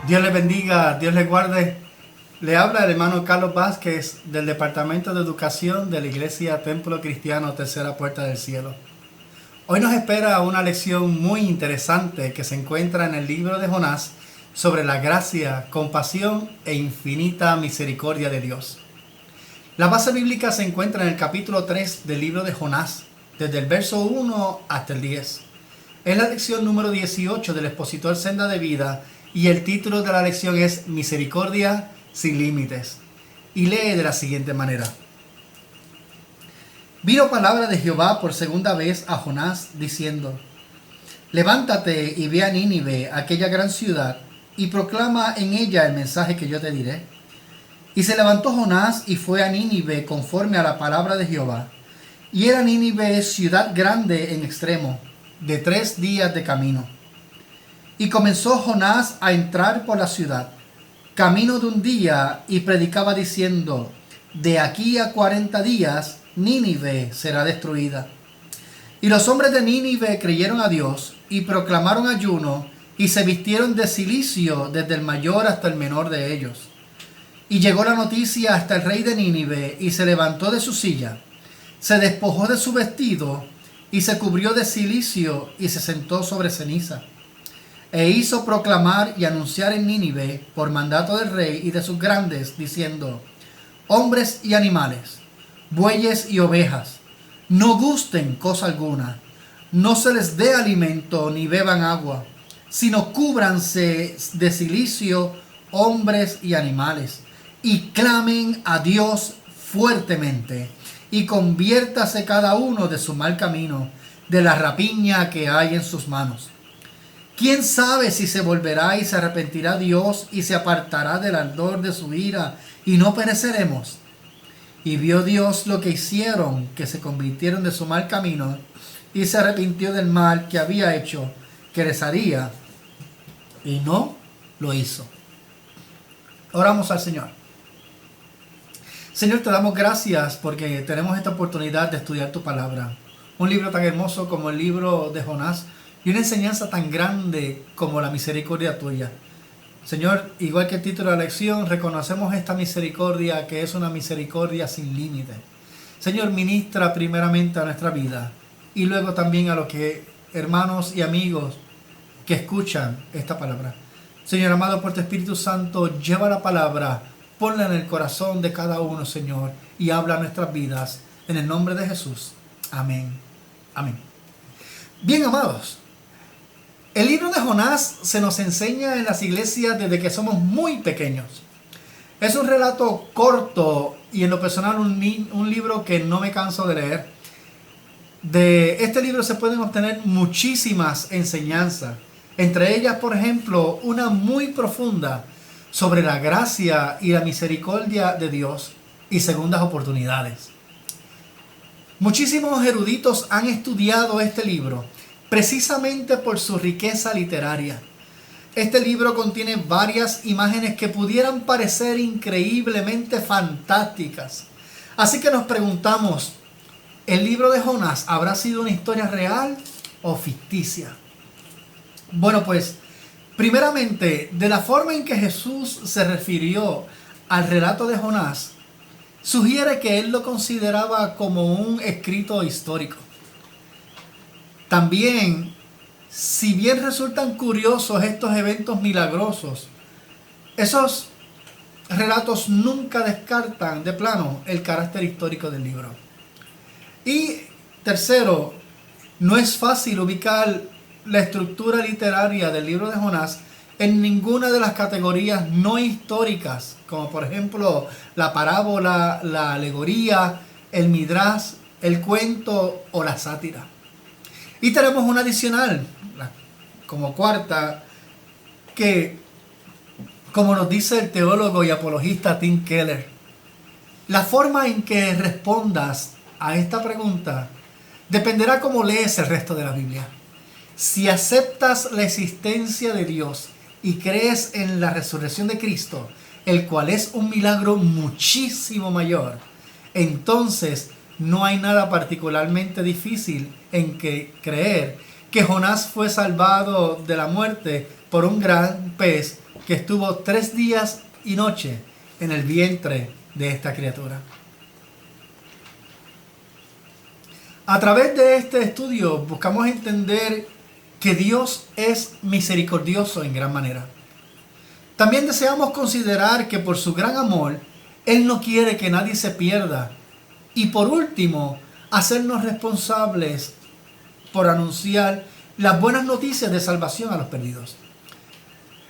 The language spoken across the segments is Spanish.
Dios le bendiga, Dios le guarde. Le habla el hermano Carlos Vázquez del Departamento de Educación de la Iglesia Templo Cristiano Tercera Puerta del Cielo. Hoy nos espera una lección muy interesante que se encuentra en el libro de Jonás sobre la gracia, compasión e infinita misericordia de Dios. La base bíblica se encuentra en el capítulo 3 del libro de Jonás, desde el verso 1 hasta el 10. Es la lección número 18 del expositor Senda de Vida y el título de la lección es Misericordia sin límites. Y lee de la siguiente manera. Vino palabra de Jehová por segunda vez a Jonás diciendo: Levántate y ve a Nínive, aquella gran ciudad, y proclama en ella el mensaje que yo te diré. Y se levantó Jonás y fue a Nínive conforme a la palabra de Jehová. Y era Nínive ciudad grande en extremo, de 3 días de camino. Y comenzó Jonás a entrar por la ciudad, camino de un día, y predicaba diciendo: de aquí a 40 días Nínive será destruida. Y los hombres de Nínive creyeron a Dios, y proclamaron ayuno, y se vistieron de cilicio desde el mayor hasta el menor de ellos. Y llegó la noticia hasta el rey de Nínive, y se levantó de su silla, se despojó de su vestido, y se cubrió de cilicio, y se sentó sobre ceniza. E hizo proclamar y anunciar en Nínive, por mandato del rey y de sus grandes, diciendo: hombres y animales, bueyes y ovejas, no gusten cosa alguna, no se les dé alimento ni beban agua, sino cúbranse de cilicio hombres y animales, y clamen a Dios fuertemente, y conviértase cada uno de su mal camino, de la rapiña que hay en sus manos. ¿Quién sabe si se volverá y se arrepentirá Dios y se apartará del ardor de su ira y no pereceremos? Y vio Dios lo que hicieron, que se convirtieron de su mal camino, y se arrepintió del mal que había hecho, que les haría, y no lo hizo. Oramos al Señor. Señor, te damos gracias porque tenemos esta oportunidad de estudiar tu palabra. Un libro tan hermoso como el libro de Jonás, y una enseñanza tan grande como la misericordia tuya. Señor, igual que el título de la lección, reconocemos esta misericordia que es una misericordia sin límite. Señor, ministra primeramente a nuestra vida y luego también a los que hermanos y amigos que escuchan esta palabra. Señor amado, por tu Espíritu Santo, lleva la palabra, ponla en el corazón de cada uno, Señor, y habla a nuestras vidas. En el nombre de Jesús. Amén. Amén. Bien, amados, el libro de Jonás se nos enseña en las iglesias desde que somos muy pequeños. Es un relato corto y en lo personal un libro que no me canso de leer. De este libro se pueden obtener muchísimas enseñanzas. Entre ellas, por ejemplo, una muy profunda sobre la gracia y la misericordia de Dios y segundas oportunidades. Muchísimos eruditos han estudiado este libro precisamente por su riqueza literaria. Este libro contiene varias imágenes que pudieran parecer increíblemente fantásticas. Así que nos preguntamos, ¿el libro de Jonás habrá sido una historia real o ficticia? Bueno, pues, primeramente, de la forma en que Jesús se refirió al relato de Jonás, sugiere que él lo consideraba como un escrito histórico. También, si bien resultan curiosos estos eventos milagrosos, esos relatos nunca descartan de plano el carácter histórico del libro. Y tercero, no es fácil ubicar la estructura literaria del libro de Jonás en ninguna de las categorías no históricas, como por ejemplo la parábola, la alegoría, el midrash, el cuento o la sátira. Y tenemos una adicional, como cuarta, que, como nos dice el teólogo y apologista Tim Keller, la forma en que respondas a esta pregunta dependerá cómo lees el resto de la Biblia. Si aceptas la existencia de Dios y crees en la resurrección de Cristo, el cual es un milagro muchísimo mayor, entonces no hay nada particularmente difícil en que creer que Jonás fue salvado de la muerte por un gran pez que estuvo 3 días y noche en el vientre de esta criatura. A través de este estudio buscamos entender que Dios es misericordioso en gran manera. También deseamos considerar que por su gran amor, Él no quiere que nadie se pierda. Y por último, hacernos responsables por anunciar las buenas noticias de salvación a los perdidos.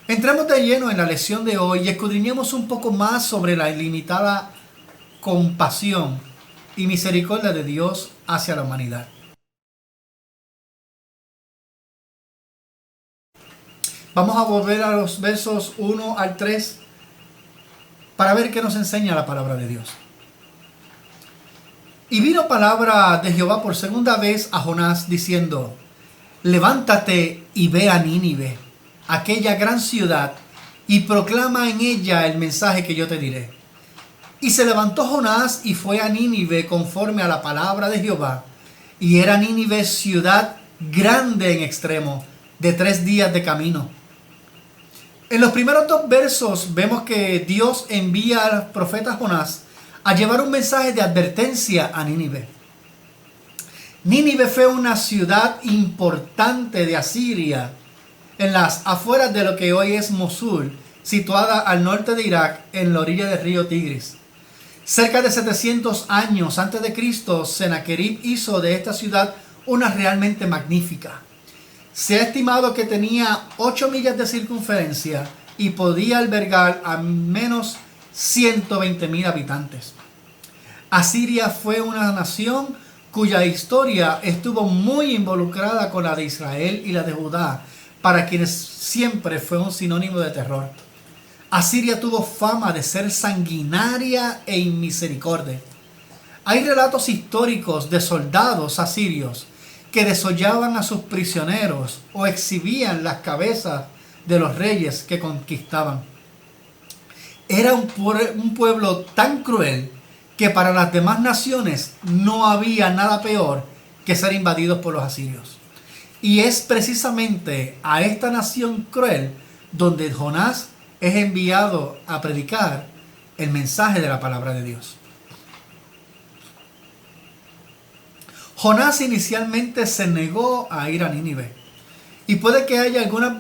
Entremos de lleno en la lección de hoy y escudriñemos un poco más sobre la ilimitada compasión y misericordia de Dios hacia la humanidad. Vamos a volver a los versos 1 al 3 para ver qué nos enseña la palabra de Dios. Y vino palabra de Jehová por segunda vez a Jonás diciendo: levántate y ve a Nínive, aquella gran ciudad, y proclama en ella el mensaje que yo te diré. Y se levantó Jonás y fue a Nínive conforme a la palabra de Jehová. Y era Nínive ciudad grande en extremo, de 3 días de camino. En los primeros 2 versos vemos que Dios envía al profeta Jonás a llevar un mensaje de advertencia a Nínive. Nínive fue una ciudad importante de Asiria, en las afueras de lo que hoy es Mosul, situada al norte de Irak, en la orilla del río Tigris. Cerca de 700 años antes de Cristo, Sennacherib hizo de esta ciudad una realmente magnífica. Se ha estimado que tenía 8 millas de circunferencia y podía albergar a menos 120,000 habitantes. Asiria fue una nación cuya historia estuvo muy involucrada con la de Israel y la de Judá, para quienes siempre fue un sinónimo de terror. Asiria tuvo fama de ser sanguinaria e inmisericordia. Hay relatos históricos de soldados asirios que desollaban a sus prisioneros o exhibían las cabezas de los reyes que conquistaban. Era un pueblo tan cruel que para las demás naciones no había nada peor que ser invadidos por los asirios. Y es precisamente a esta nación cruel donde Jonás es enviado a predicar el mensaje de la palabra de Dios. Jonás inicialmente se negó a ir a Nínive. Y puede que haya algunas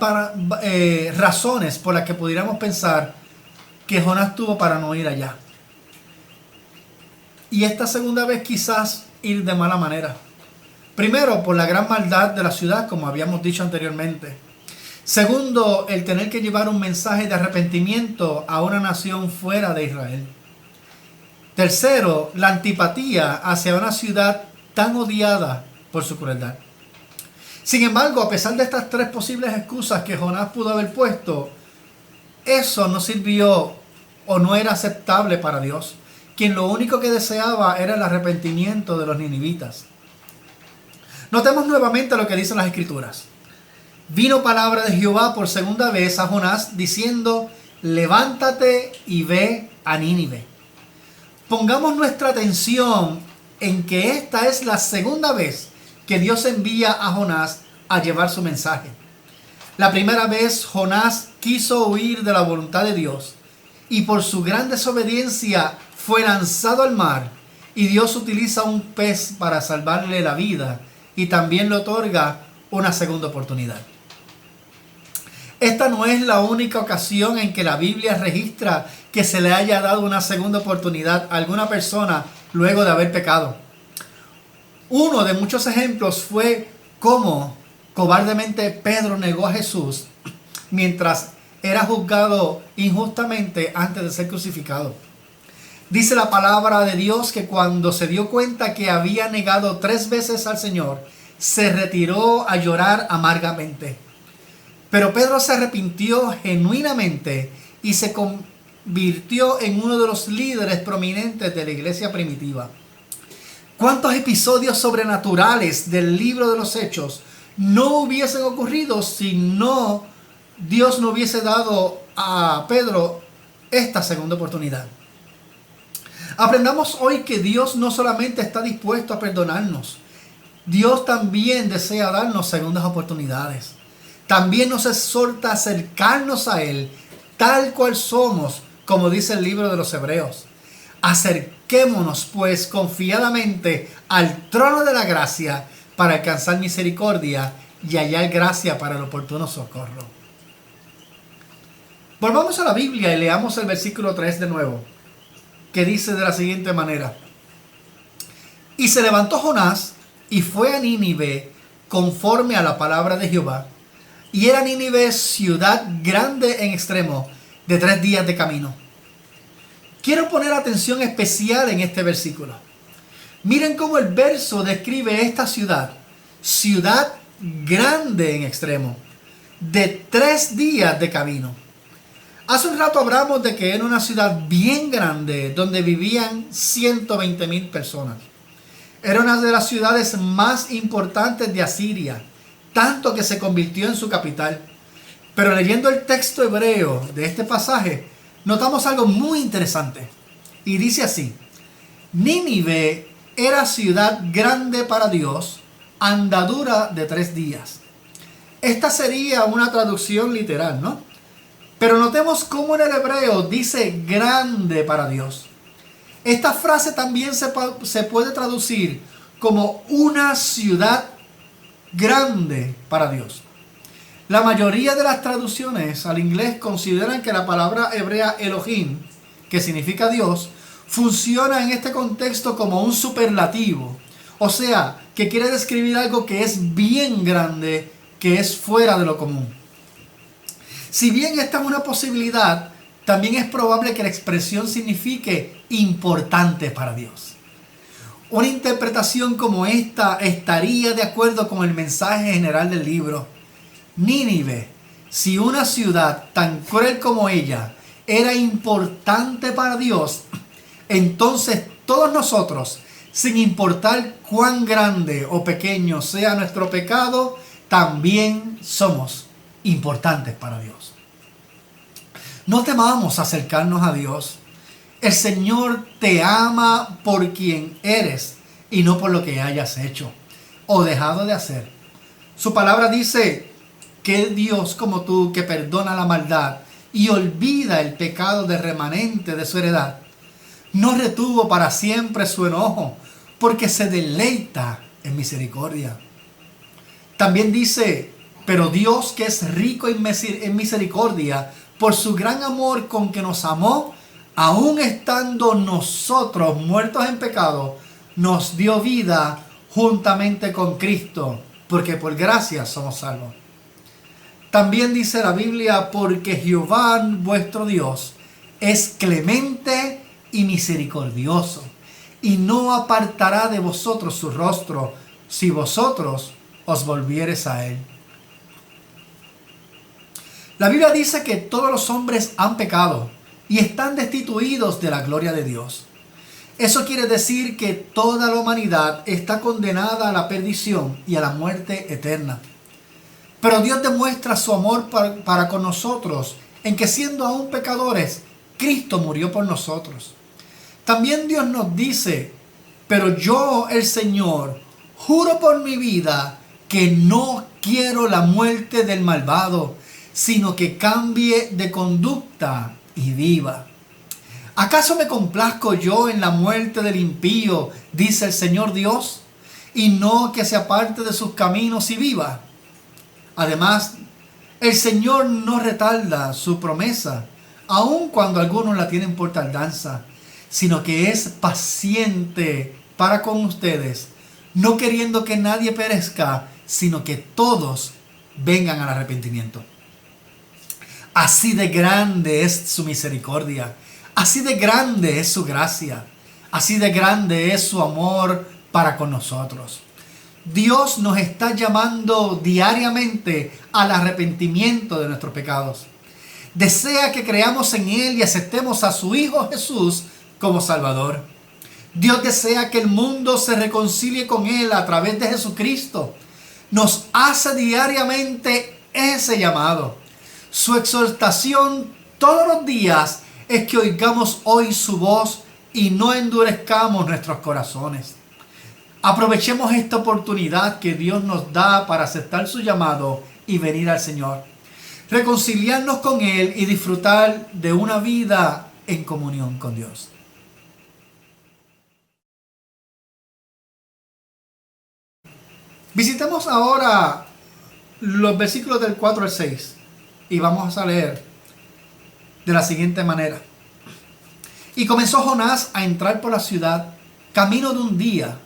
razones por las que pudiéramos pensar que Jonás tuvo para no ir allá. Y esta segunda vez quizás ir de mala manera. Primero, por la gran maldad de la ciudad, como habíamos dicho anteriormente. Segundo, el tener que llevar un mensaje de arrepentimiento a una nación fuera de Israel. Tercero, la antipatía hacia una ciudad tan odiada por su crueldad. Sin embargo, a pesar de estas 3 posibles excusas que Jonás pudo haber puesto, eso no sirvió o no era aceptable para Dios, quien lo único que deseaba era el arrepentimiento de los ninivitas. Notemos nuevamente lo que dicen las Escrituras. Vino palabra de Jehová por segunda vez a Jonás diciendo: levántate y ve a Nínive. Pongamos nuestra atención en que esta es la segunda vez que Dios envía a Jonás a llevar su mensaje. La primera vez Jonás quiso huir de la voluntad de Dios y por su gran desobediencia fue lanzado al mar, y Dios utiliza un pez para salvarle la vida y también le otorga una segunda oportunidad. Esta no es la única ocasión en que la Biblia registra que se le haya dado una segunda oportunidad a alguna persona luego de haber pecado. Uno de muchos ejemplos fue cómo cobardemente Pedro negó a Jesús mientras era juzgado injustamente antes de ser crucificado. Dice la palabra de Dios que cuando se dio cuenta que había negado 3 veces al Señor, se retiró a llorar amargamente. Pero Pedro se arrepintió genuinamente y se convirtió en uno de los líderes prominentes de la iglesia primitiva. ¿Cuántos episodios sobrenaturales del libro de los Hechos no hubiesen ocurrido si Dios no hubiese dado a Pedro esta segunda oportunidad? Aprendamos hoy que Dios no solamente está dispuesto a perdonarnos, Dios también desea darnos segundas oportunidades. También nos exhorta a acercarnos a Él tal cual somos, como dice el libro de los Hebreos. Acerquémonos pues confiadamente al trono de la gracia para alcanzar misericordia y hallar gracia para el oportuno socorro. Volvamos a la Biblia y leamos el versículo 3 de nuevo, que dice de la siguiente manera: y se levantó Jonás y fue a Nínive conforme a la palabra de Jehová. Y era Nínive ciudad grande en extremo, de 3 días de camino. Quiero poner atención especial en este versículo. Miren cómo el verso describe esta ciudad. Ciudad grande en extremo, de 3 días de camino. Hace un rato hablamos de que era una ciudad bien grande, donde vivían 120,000 personas. Era una de las ciudades más importantes de Asiria, tanto que se convirtió en su capital. Pero leyendo el texto hebreo de este pasaje, notamos algo muy interesante. Y dice así: Nínive era ciudad grande para Dios, andadura de 3 días. Esta sería una traducción literal, ¿no? Pero notemos cómo en el hebreo dice grande para Dios. Esta frase también se puede traducir como una ciudad grande para Dios. La mayoría de las traducciones al inglés consideran que la palabra hebrea Elohim, que significa Dios, funciona en este contexto como un superlativo. O sea, que quiere describir algo que es bien grande, que es fuera de lo común. Si bien esta es una posibilidad, también es probable que la expresión signifique importante para Dios. Una interpretación como esta estaría de acuerdo con el mensaje general del libro. Nínive, si una ciudad tan cruel como ella era importante para Dios, entonces todos nosotros, sin importar cuán grande o pequeño sea nuestro pecado, también somos importantes para Dios. No temamos acercarnos a Dios. El Señor te ama por quien eres y no por lo que hayas hecho o dejado de hacer. Su palabra dice que Dios como tú, que perdona la maldad y olvida el pecado del remanente de su heredad, no retuvo para siempre su enojo, porque se deleita en misericordia. También dice: pero Dios, que es rico en misericordia, por su gran amor con que nos amó, aun estando nosotros muertos en pecado, nos dio vida juntamente con Cristo, porque por gracia somos salvos. También dice la Biblia: porque Jehová vuestro Dios es clemente y misericordioso, y no apartará de vosotros su rostro, si vosotros os volviereis a él. La Biblia dice que todos los hombres han pecado y están destituidos de la gloria de Dios. Eso quiere decir que toda la humanidad está condenada a la perdición y a la muerte eterna. Pero Dios demuestra su amor para con nosotros en que, siendo aún pecadores, Cristo murió por nosotros. También Dios nos dice: pero yo, el Señor, juro por mi vida que no quiero la muerte del malvado, sino que cambie de conducta y viva. ¿Acaso me complazco yo en la muerte del impío, dice el Señor Dios, y no que se aparte de sus caminos y viva? Además, el Señor no retarda su promesa, aun cuando algunos la tienen por tardanza, sino que es paciente para con ustedes, no queriendo que nadie perezca, sino que todos vengan al arrepentimiento. Así de grande es su misericordia, así de grande es su gracia, así de grande es su amor para con nosotros. Dios nos está llamando diariamente al arrepentimiento de nuestros pecados. Desea que creamos en Él y aceptemos a su Hijo Jesús como Salvador. Dios desea que el mundo se reconcilie con Él a través de Jesucristo. Nos hace diariamente ese llamado. Su exhortación todos los días es que oigamos hoy su voz y no endurezcamos nuestros corazones. Aprovechemos esta oportunidad que Dios nos da para aceptar su llamado y venir al Señor. reconciliarnos con Él y disfrutar de una vida en comunión con Dios. Visitemos ahora los versículos del 4 al 6 y vamos a leer de la siguiente manera. Y comenzó Jonás a entrar por la ciudad, camino de un día,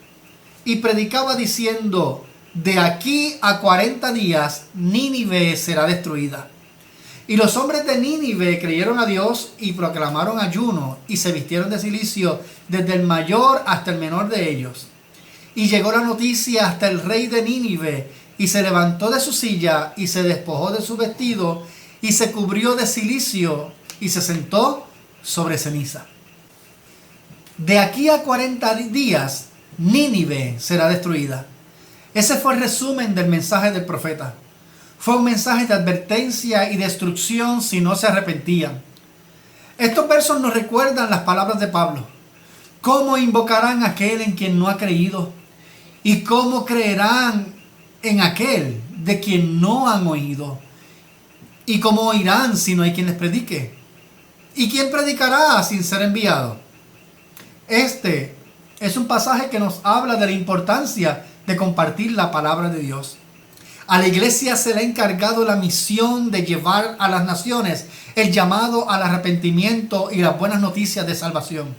y predicaba diciendo: de aquí a 40 días Nínive será destruida. Y los hombres de Nínive creyeron a Dios y proclamaron ayuno y se vistieron de cilicio desde el mayor hasta el menor de ellos. Y llegó la noticia hasta el rey de Nínive, y se levantó de su silla y se despojó de su vestido y se cubrió de cilicio y se sentó sobre ceniza. De aquí a 40 días Nínive será destruida. Ese fue el resumen del mensaje del profeta. Fue un mensaje de advertencia y destrucción si no se arrepentían. Estos versos nos recuerdan las palabras de Pablo. ¿Cómo invocarán a aquel en quien no ha creído? ¿Y cómo creerán en aquel de quien no han oído? ¿Y cómo oirán si no hay quien les predique? ¿Y quién predicará sin ser enviado? Este es un pasaje que nos habla de la importancia de compartir la palabra de Dios. A la iglesia se le ha encargado la misión de llevar a las naciones el llamado al arrepentimiento y las buenas noticias de salvación.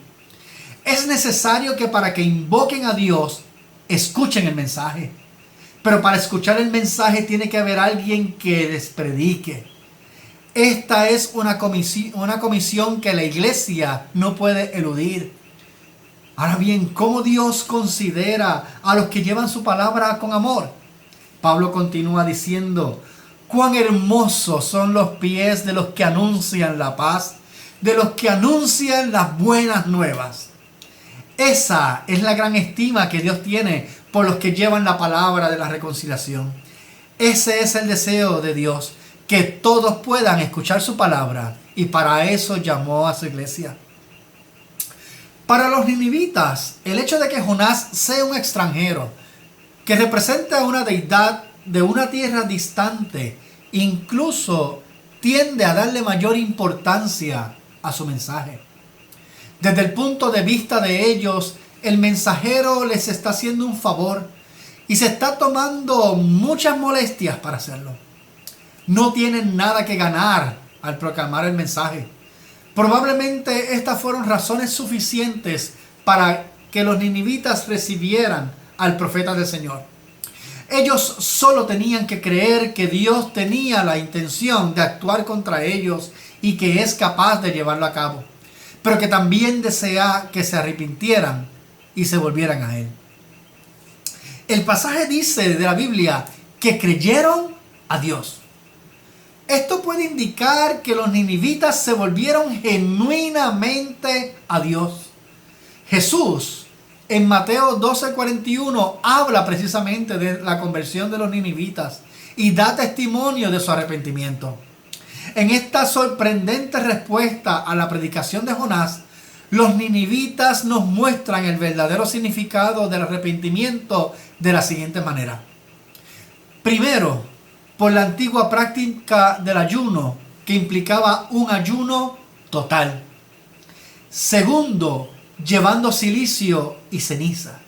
Es necesario que para que invoquen a Dios, escuchen el mensaje. Pero para escuchar el mensaje tiene que haber alguien que les predique. Esta es una comisión que la iglesia no puede eludir. Ahora bien, ¿cómo Dios considera a los que llevan su palabra con amor? Pablo continúa diciendo: cuán hermosos son los pies de los que anuncian la paz, de los que anuncian las buenas nuevas. Esa es la gran estima que Dios tiene por los que llevan la palabra de la reconciliación. Ese es el deseo de Dios, que todos puedan escuchar su palabra, y para eso llamó a su iglesia. Para los ninivitas, el hecho de que Jonás sea un extranjero, que representa a una deidad de una tierra distante, incluso tiende a darle mayor importancia a su mensaje. Desde el punto de vista de ellos, el mensajero les está haciendo un favor y se está tomando muchas molestias para hacerlo. No tienen nada que ganar al proclamar el mensaje. Probablemente estas fueron razones suficientes para que los ninivitas recibieran al profeta del Señor. Ellos solo tenían que creer que Dios tenía la intención de actuar contra ellos y que es capaz de llevarlo a cabo, pero que también desea que se arrepintieran y se volvieran a Él. El pasaje dice de la Biblia que creyeron a Dios. Esto puede indicar que los ninivitas se volvieron genuinamente a Dios. Jesús, en Mateo 12:41, habla precisamente de la conversión de los ninivitas y da testimonio de su arrepentimiento. En esta sorprendente respuesta a la predicación de Jonás, los ninivitas nos muestran el verdadero significado del arrepentimiento de la siguiente manera. Primero, por la antigua práctica del ayuno, que implicaba un ayuno total. Segundo, llevando cilicio y ceniza.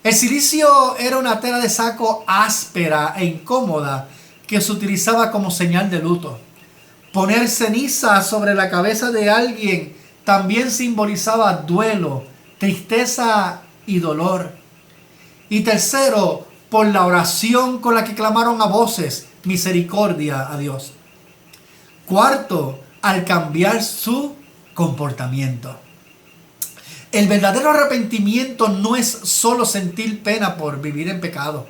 El cilicio era una tela de saco áspera e incómoda que se utilizaba como señal de luto. Poner ceniza sobre la cabeza de alguien también simbolizaba duelo, tristeza y dolor. Y tercero, por la oración con la que clamaron a voces misericordia a Dios. Cuarto, al cambiar su comportamiento. El verdadero arrepentimiento no es solo sentir pena por vivir en pecado,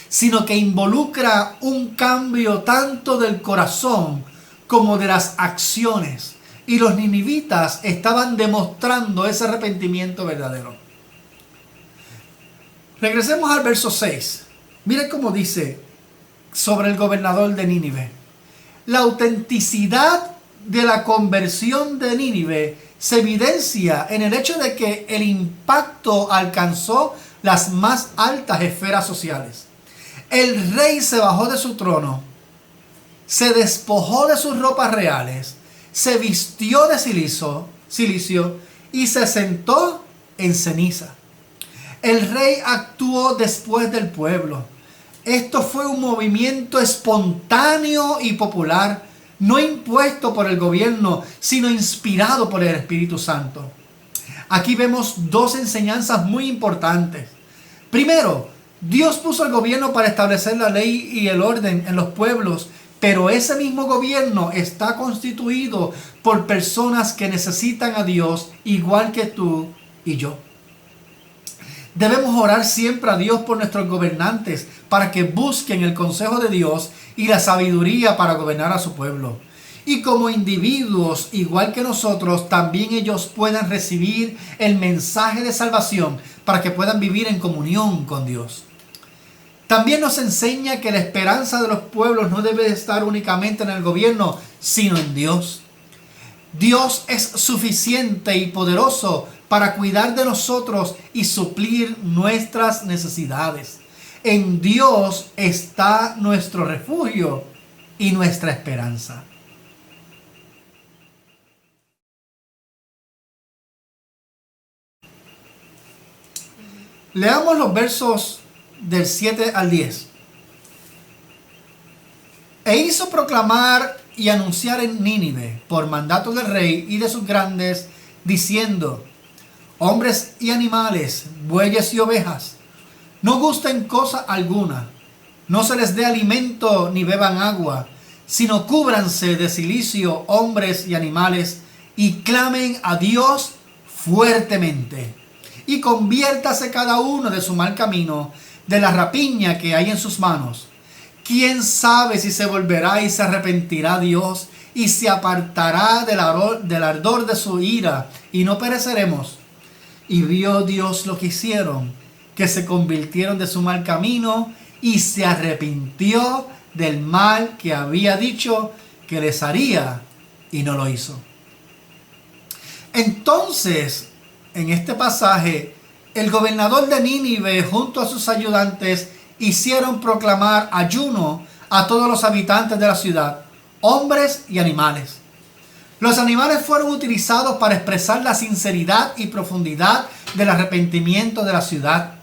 sino que involucra un cambio tanto del corazón como de las acciones. Y los ninivitas estaban demostrando ese arrepentimiento verdadero. Regresemos al verso 6. Miren cómo dice sobre el gobernador de Nínive. La autenticidad de la conversión de Nínive se evidencia en el hecho de que el impacto alcanzó las más altas esferas sociales. El rey se bajó de su trono se despojó de sus ropas reales, se vistió de cilicio y se sentó en ceniza. El rey actuó después del pueblo. Esto fue un movimiento espontáneo y popular, no impuesto por el gobierno, sino inspirado por el Espíritu Santo. Aquí vemos dos enseñanzas muy importantes. Primero, Dios puso el gobierno para establecer la ley y el orden en los pueblos, pero ese mismo gobierno está constituido por personas que necesitan a Dios igual que tú y yo. Debemos orar siempre a Dios por nuestros gobernantes para que busquen el consejo de Dios y la sabiduría para gobernar a su pueblo. Y como individuos, igual que nosotros, también ellos puedan recibir el mensaje de salvación para que puedan vivir en comunión con Dios. También nos enseña que la esperanza de los pueblos no debe estar únicamente en el gobierno, sino en Dios. Dios es suficiente y poderoso para cuidar de nosotros y suplir nuestras necesidades. En Dios está nuestro refugio y nuestra esperanza. Leamos los versos del 7 al 10. E hizo proclamar y anunciar en Nínive, por mandato del rey y de sus grandes, diciendo: hombres y animales, bueyes y ovejas, no gusten cosa alguna, no se les dé alimento ni beban agua, sino cúbranse de cilicio hombres y animales, y clamen a Dios fuertemente. Y conviértase cada uno de su mal camino, de la rapiña que hay en sus manos. ¿Quién sabe si se volverá y se arrepentirá Dios y se apartará del ardor de su ira y no pereceremos? Y vio Dios lo que hicieron, que se convirtieron de su mal camino y se arrepintió del mal que había dicho que les haría y no lo hizo. Entonces, en este pasaje, el gobernador de Nínive junto a sus ayudantes hicieron proclamar ayuno a todos los habitantes de la ciudad, hombres y animales. Los animales fueron utilizados para expresar la sinceridad y profundidad del arrepentimiento de la ciudad.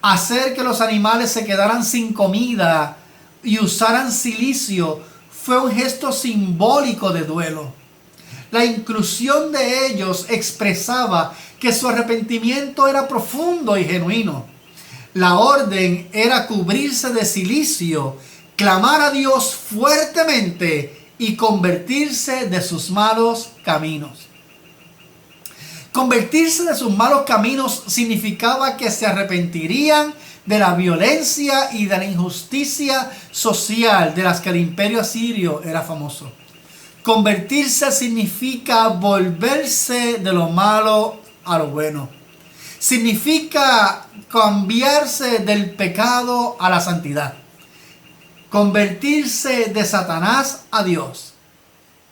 Hacer que los animales se quedaran sin comida y usaran cilicio fue un gesto simbólico de duelo. La inclusión de ellos expresaba que su arrepentimiento era profundo y genuino. La orden era cubrirse de cilicio, clamar a Dios fuertemente y convertirse de sus malos caminos. Convertirse de sus malos caminos significaba que se arrepentirían de la violencia y de la injusticia social de las que el imperio asirio era famoso. Convertirse significa volverse de lo malo a lo bueno. Significa cambiarse del pecado a la santidad. Convertirse de Satanás a Dios.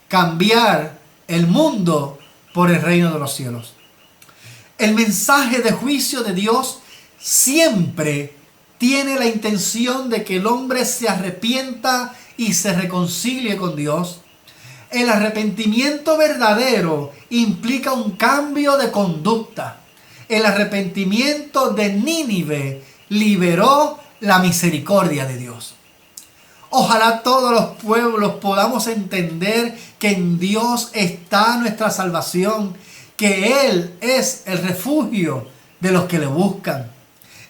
Cambiar el mundo por el reino de los cielos. El mensaje de juicio de Dios siempre tiene la intención de que el hombre se arrepienta y se reconcilie con Dios. El arrepentimiento verdadero implica un cambio de conducta. El arrepentimiento de Nínive liberó la misericordia de Dios. Ojalá todos los pueblos podamos entender que en Dios está nuestra salvación, que Él es el refugio de los que le buscan.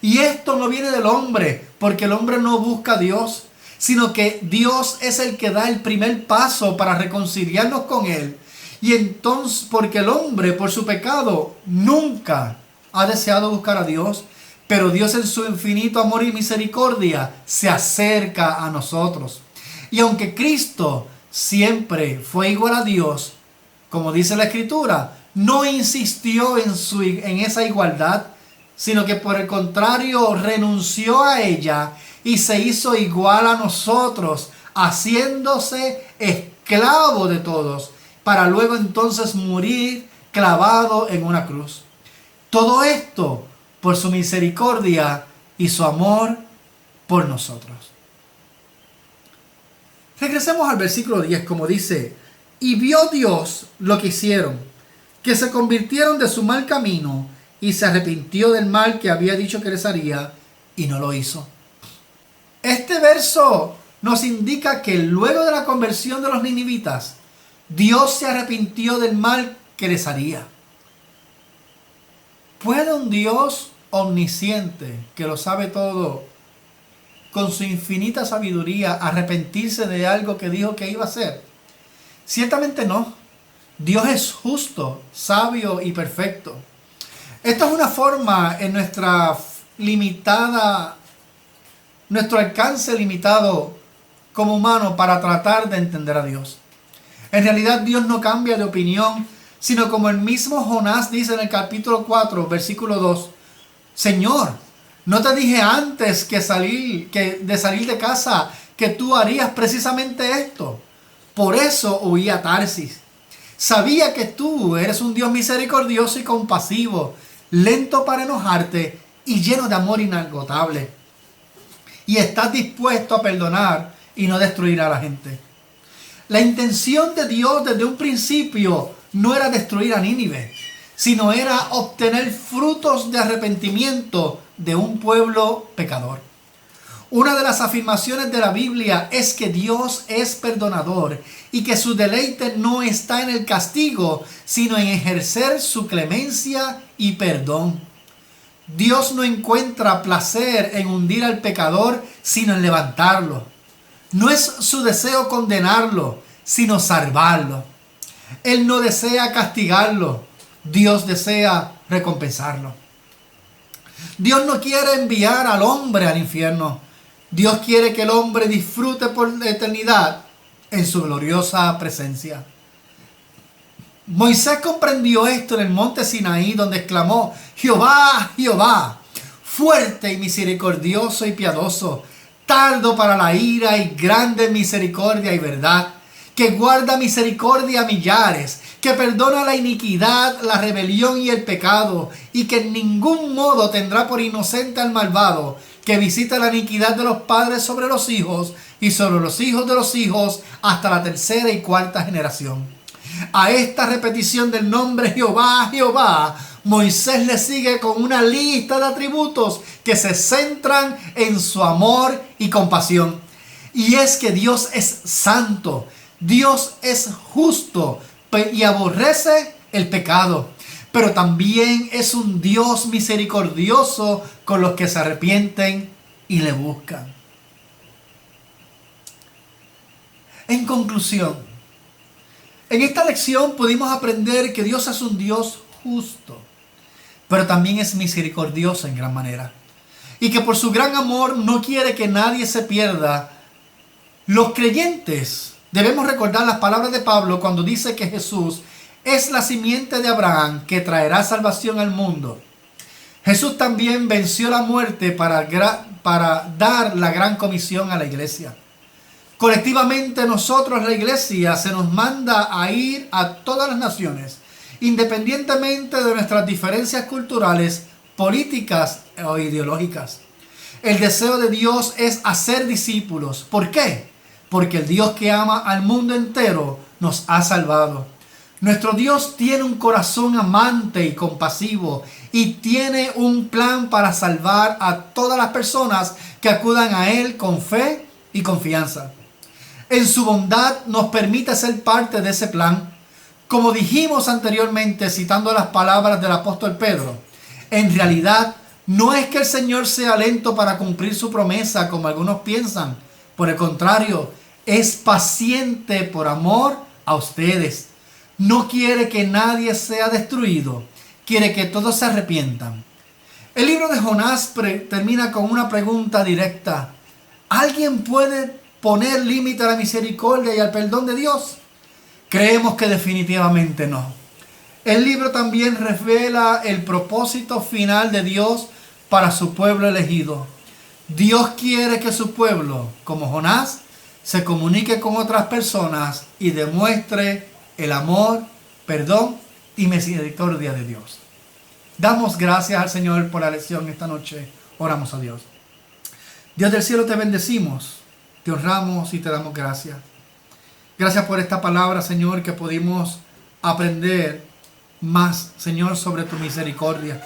Y esto no viene del hombre, porque el hombre no busca a Dios, sino que Dios es el que da el primer paso para reconciliarnos con Él. Y entonces, porque el hombre, por su pecado, nunca ha deseado buscar a Dios, pero Dios en su infinito amor y misericordia se acerca a nosotros. Y aunque Cristo siempre fue igual a Dios, como dice la Escritura, no insistió en esa igualdad, sino que por el contrario renunció a ella y se hizo igual a nosotros, haciéndose esclavo de todos, para luego entonces morir clavado en una cruz. Todo esto por su misericordia y su amor por nosotros. Regresemos al versículo 10, como dice: y vio Dios lo que hicieron, que se convirtieron de su mal camino, y se arrepintió del mal que había dicho que les haría, y no lo hizo. Este verso nos indica que luego de la conversión de los ninivitas, Dios se arrepintió del mal que les haría. ¿Puede un Dios omnisciente, que lo sabe todo, con su infinita sabiduría, arrepentirse de algo que dijo que iba a hacer? Ciertamente no. Dios es justo, sabio y perfecto. Esta es una forma en nuestro alcance limitado como humano para tratar de entender a Dios. En realidad Dios no cambia de opinión, sino como el mismo Jonás dice en el capítulo 4, versículo 2: Señor, ¿no te dije antes de salir de casa que tú harías precisamente esto? Por eso huí a Tarsis. Sabía que tú eres un Dios misericordioso y compasivo, lento para enojarte y lleno de amor inagotable. Y estás dispuesto a perdonar y no destruir a la gente. La intención de Dios desde un principio no era destruir a Nínive, sino era obtener frutos de arrepentimiento de un pueblo pecador. Una de las afirmaciones de la Biblia es que Dios es perdonador y que su deleite no está en el castigo, sino en ejercer su clemencia y perdón. Dios no encuentra placer en hundir al pecador, sino en levantarlo. No es su deseo condenarlo, sino salvarlo. Él no desea castigarlo, Dios desea recompensarlo. Dios no quiere enviar al hombre al infierno. Dios quiere que el hombre disfrute por la eternidad en su gloriosa presencia. Moisés comprendió esto en el monte Sinaí, donde exclamó: Jehová, Jehová, fuerte y misericordioso y piadoso, tardo para la ira y grande en misericordia y verdad, que guarda misericordia a millares, que perdona la iniquidad, la rebelión y el pecado, y que en ningún modo tendrá por inocente al malvado, que visita la iniquidad de los padres sobre los hijos y sobre los hijos de los hijos hasta la tercera y cuarta generación. A esta repetición del nombre Jehová, Jehová, Moisés le sigue con una lista de atributos que se centran en su amor y compasión. Y es que Dios es santo, Dios es justo y aborrece el pecado, pero también es un Dios misericordioso con los que se arrepienten y le buscan. En conclusión, en esta lección pudimos aprender que Dios es un Dios justo, pero también es misericordioso en gran manera, y que por su gran amor no quiere que nadie se pierda. Los creyentes debemos recordar las palabras de Pablo cuando dice que Jesús es la simiente de Abraham que traerá salvación al mundo. Jesús también venció la muerte para dar la gran comisión a la iglesia. Colectivamente nosotros, la iglesia, se nos manda a ir a todas las naciones, independientemente de nuestras diferencias culturales, políticas o ideológicas. El deseo de Dios es hacer discípulos. ¿Por qué? Porque el Dios que ama al mundo entero nos ha salvado. Nuestro Dios tiene un corazón amante y compasivo y tiene un plan para salvar a todas las personas que acudan a Él con fe y confianza. En su bondad nos permite ser parte de ese plan. Como dijimos anteriormente, citando las palabras del apóstol Pedro, en realidad no es que el Señor sea lento para cumplir su promesa, como algunos piensan. Por el contrario, es paciente por amor a ustedes. No quiere que nadie sea destruido, quiere que todos se arrepientan. El libro de Jonás termina con una pregunta directa. ¿Alguien puede poner límite a la misericordia y al perdón de Dios? Creemos que definitivamente no. El libro también revela el propósito final de Dios para su pueblo elegido. Dios quiere que su pueblo, como Jonás, se comunique con otras personas y demuestre el amor, perdón y misericordia de Dios. Damos gracias al Señor por la lección esta noche. Oramos a Dios. Dios del cielo, te bendecimos Te honramos y te damos gracias. Gracias por esta palabra, Señor, que pudimos aprender más, Señor, sobre tu misericordia.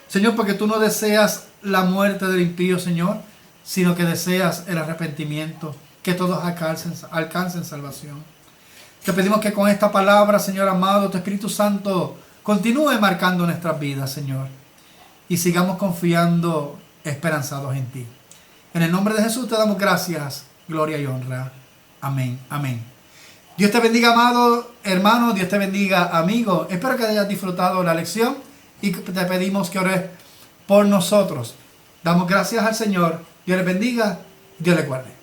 Señor, porque tú no deseas la muerte del impío, Señor, sino que deseas el arrepentimiento, que todos alcancen salvación. Te pedimos que con esta palabra, Señor amado, tu Espíritu Santo continúe marcando nuestras vidas, Señor, y sigamos confiando, esperanzados en ti. En el nombre de Jesús te damos gracias, gloria y honra. Amén, amén. Dios te bendiga, amado hermano, Dios te bendiga, amigo. Espero que hayas disfrutado la lección y te pedimos que ores por nosotros. Damos gracias al Señor. Dios les bendiga, Dios les guarde.